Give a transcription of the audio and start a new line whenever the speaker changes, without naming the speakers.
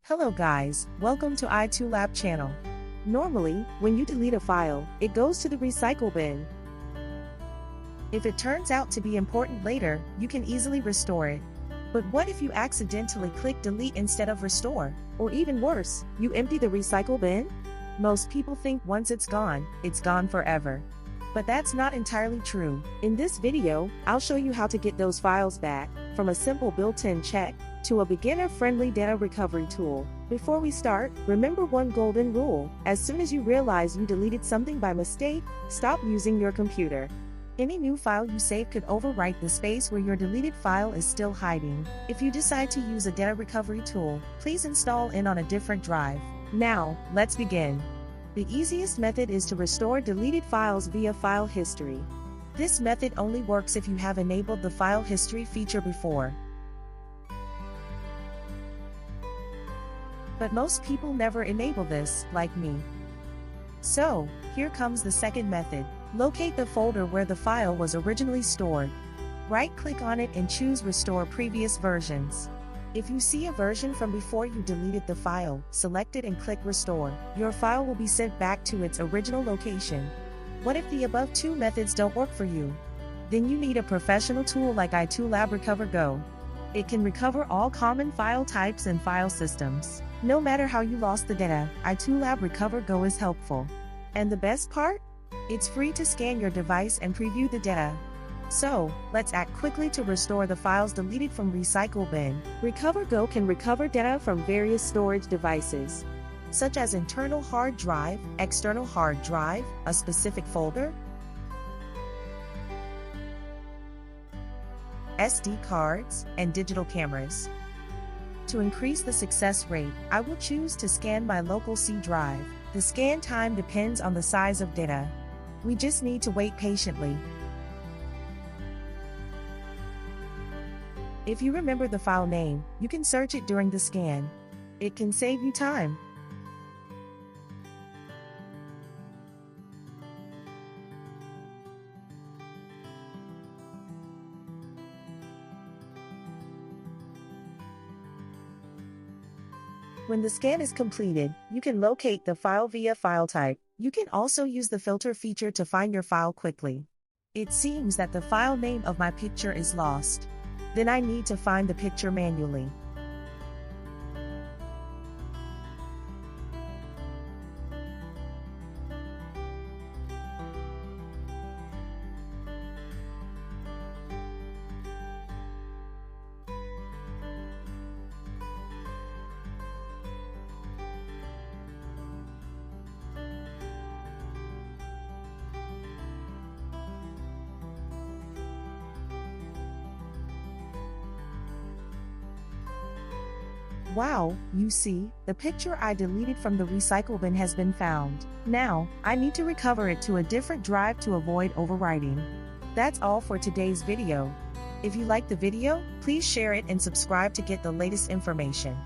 Hello guys, welcome to iToolab channel. Normally, when you delete a file, it goes to the recycle bin. If it turns out to be important later, you can easily restore it. But what if you accidentally click delete instead of restore? Or even worse, you empty the recycle bin? Most people think once it's gone forever. But that's not entirely true. In this video, I'll show you how to get those files back, from a simple built-in check to a beginner-friendly data recovery tool. Before we start, remember one golden rule: as soon as you realize you deleted something by mistake, stop using your computer. Any new file you save could overwrite the space where your deleted file is still hiding. If you decide to use a data recovery tool, please install it on a different drive. Now, let's begin. The easiest method is to restore deleted files via file history. This method only works if you have enabled the file history feature before. But most people never enable this, like me. So, here comes the second method. Locate the folder where the file was originally stored. Right-click on it and choose Restore Previous Versions. If you see a version from before you deleted the file, select it and click Restore. Your file will be sent back to its original location. What if the above two methods don't work for you? Then you need a professional tool like iToolab RecoverGo. It can recover all common file types and file systems. No matter how you lost the data, iToolab RecoverGo is helpful. And the best part? It's free to scan your device and preview the data. So, let's act quickly to restore the files deleted from Recycle Bin. RecoverGo can recover data from various storage devices, such as internal hard drive, external hard drive, a specific folder, SD cards, and digital cameras. To increase the success rate, I will choose to scan my local C drive. The scan time depends on the size of data. We just need to wait patiently. If you remember the file name, you can search it during the scan. It can save you time. When the scan is completed, you can locate the file via file type. You can also use the filter feature to find your file quickly. It seems that the file name of my picture is lost. Then I need to find the picture manually. Wow, you see, the picture I deleted from the recycle bin has been found. Now, I need to recover it to a different drive to avoid overwriting. That's all for today's video. If you liked the video, please share it and subscribe to get the latest information.